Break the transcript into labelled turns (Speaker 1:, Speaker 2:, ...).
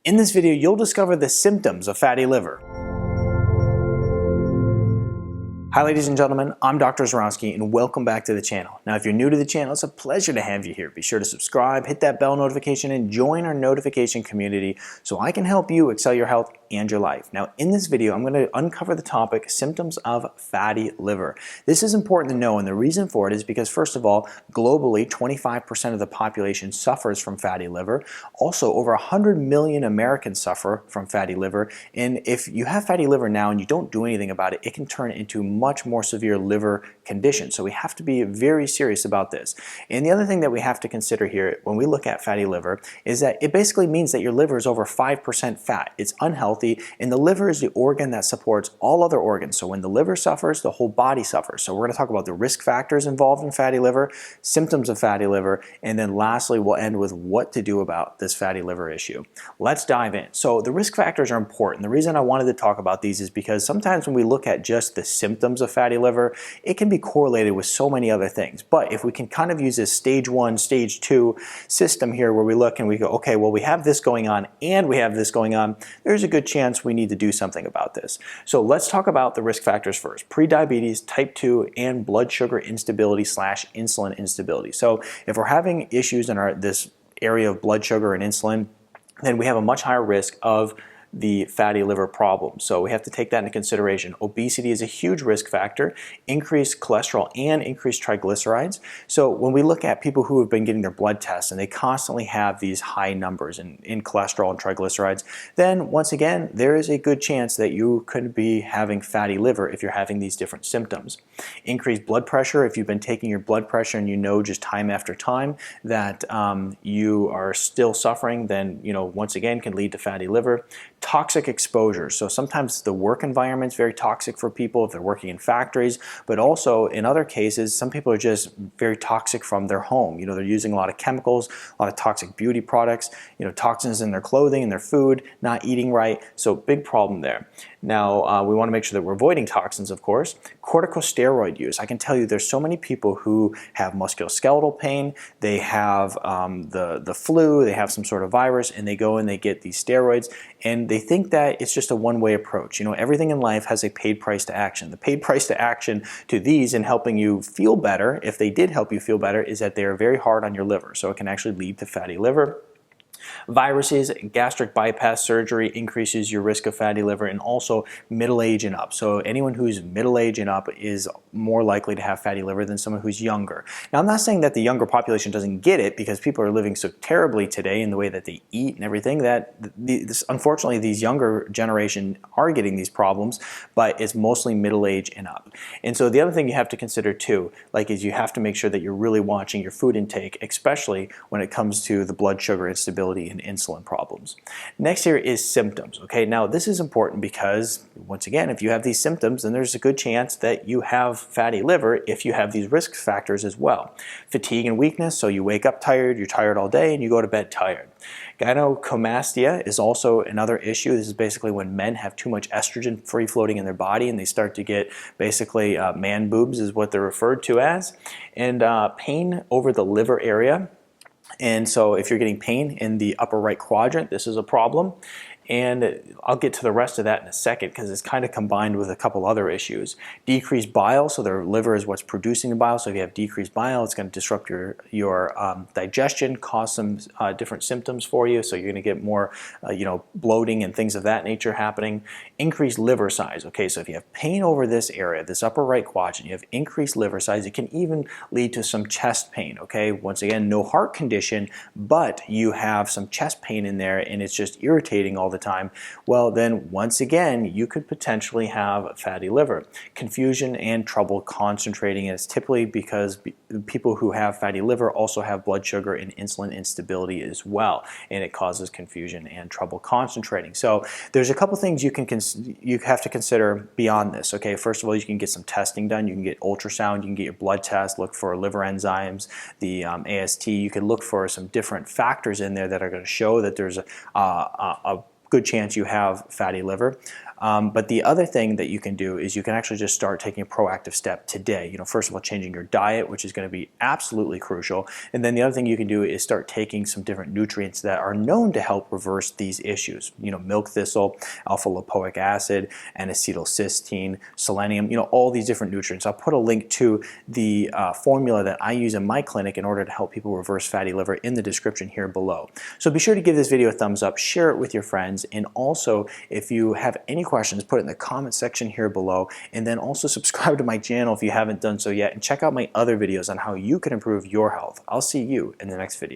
Speaker 1: In this video, you'll discover the symptoms of fatty liver. Hi ladies and gentlemen, I'm Dr. Zarowski and welcome back to the channel. Now if you're new to the channel, it's a pleasure to have you here. Be sure to subscribe, hit that bell notification, and join our notification community so I can help you excel your health and your life. Now in this video, I'm going to uncover the topic, symptoms of fatty liver. This is important to know, and the reason for it is because first of all, globally 25% of the population suffers from fatty liver. Also, over 100 million Americans suffer from fatty liver, and if you have fatty liver now and you don't do anything about it, it can turn into much more severe liver condition. So we have to be very serious about this. And the other thing that we have to consider here when we look at fatty liver is that it basically means that your liver is over 5% fat. It's unhealthy, and the liver is the organ that supports all other organs. So when the liver suffers, the whole body suffers. So we're going to talk about the risk factors involved in fatty liver, symptoms of fatty liver, and then lastly we'll end with what to do about this fatty liver issue. Let's dive in. So the risk factors are important. The reason I wanted to talk about these is because sometimes when we look at just the symptoms of fatty liver, it can be correlated with so many other things. But if we can kind of use this stage 1, stage 2 system here where we look and we go, okay, well we have this going on and we have this going on, there's a good chance we need to do something about this. So let's talk about the risk factors first. Prediabetes, type 2, and blood sugar instability / insulin instability. So if we're having issues in this area of blood sugar and insulin, then we have a much higher risk of the fatty liver problem. So we have to take that into consideration. Obesity is a huge risk factor, increased cholesterol and increased triglycerides. So when we look at people who have been getting their blood tests and they constantly have these high numbers in cholesterol and triglycerides, then once again, there is a good chance that you could be having fatty liver if you're having these different symptoms. Increased blood pressure, if you've been taking your blood pressure and you know just time after time that you are still suffering, then once again can lead to fatty liver. Toxic exposure. So sometimes the work environment is very toxic for people if they're working in factories, but also in other cases, some people are just very toxic from their home. They're using a lot of chemicals, a lot of toxic beauty products, toxins in their clothing and their food, not eating right. So big problem there. Now, we want to make sure that we're avoiding toxins, of course. Corticosteroid use. I can tell you there's so many people who have musculoskeletal pain, they have the flu, they have some sort of virus, and they go and they get these steroids, and they think that it's just a one-way approach. Everything in life has a paid price to action. The paid price to action to these in helping you feel better, if they did help you feel better, is that they are very hard on your liver. So it can actually lead to fatty liver. Viruses, gastric bypass surgery increases your risk of fatty liver, and also middle age and up. So anyone who's middle age and up is more likely to have fatty liver than someone who's younger. Now I'm not saying that the younger population doesn't get it, because people are living so terribly today in the way that they eat and everything that unfortunately these younger generation are getting these problems, but it's mostly middle age and up. And so the other thing you have to consider too, is you have to make sure that you're really watching your food intake, especially when it comes to the blood sugar instability and insulin problems. Next here is symptoms. Okay, now this is important because once again, if you have these symptoms, then there's a good chance that you have fatty liver if you have these risk factors as well. Fatigue and weakness, so you wake up tired, you're tired all day, and you go to bed tired. Gynecomastia is also another issue. This is basically when men have too much estrogen free floating in their body and they start to get basically man boobs is what they're referred to as. And pain over the liver area. And so if you're getting pain in the upper right quadrant, this is a problem. And I'll get to the rest of that in a second because it's kind of combined with a couple other issues. Decreased bile, so their liver is what's producing the bile. So if you have decreased bile, it's going to disrupt your digestion, cause some different symptoms for you. So you're going to get more, bloating and things of that nature happening. Increased liver size. Okay, so if you have pain over this area, this upper right quadrant, you have increased liver size. It can even lead to some chest pain. Okay, once again, no heart condition, but you have some chest pain in there, and it's just irritating all the time. Well, then once again, you could potentially have fatty liver. Confusion and trouble concentrating, and it's typically because people who have fatty liver also have blood sugar and insulin instability as well, and it causes confusion and trouble concentrating. So there's a couple things you have to consider beyond this. Okay, first of all, you can get some testing done. You can get ultrasound, you can get your blood test, look for liver enzymes, the AST. You can look for some different factors in there that are going to show that there's a good chance you have fatty liver. But the other thing that you can do is you can actually just start taking a proactive step today. First of all, changing your diet, which is going to be absolutely crucial. And then the other thing you can do is start taking some different nutrients that are known to help reverse these issues. Milk thistle, alpha lipoic acid, and acetylcysteine, selenium, all these different nutrients. I'll put a link to the formula that I use in my clinic in order to help people reverse fatty liver in the description here below. So be sure to give this video a thumbs up, share it with your friends, and also if you have any questions, put it in the comment section here below, and then also subscribe to my channel if you haven't done so yet, and check out my other videos on how you can improve your health. I'll see you in the next video.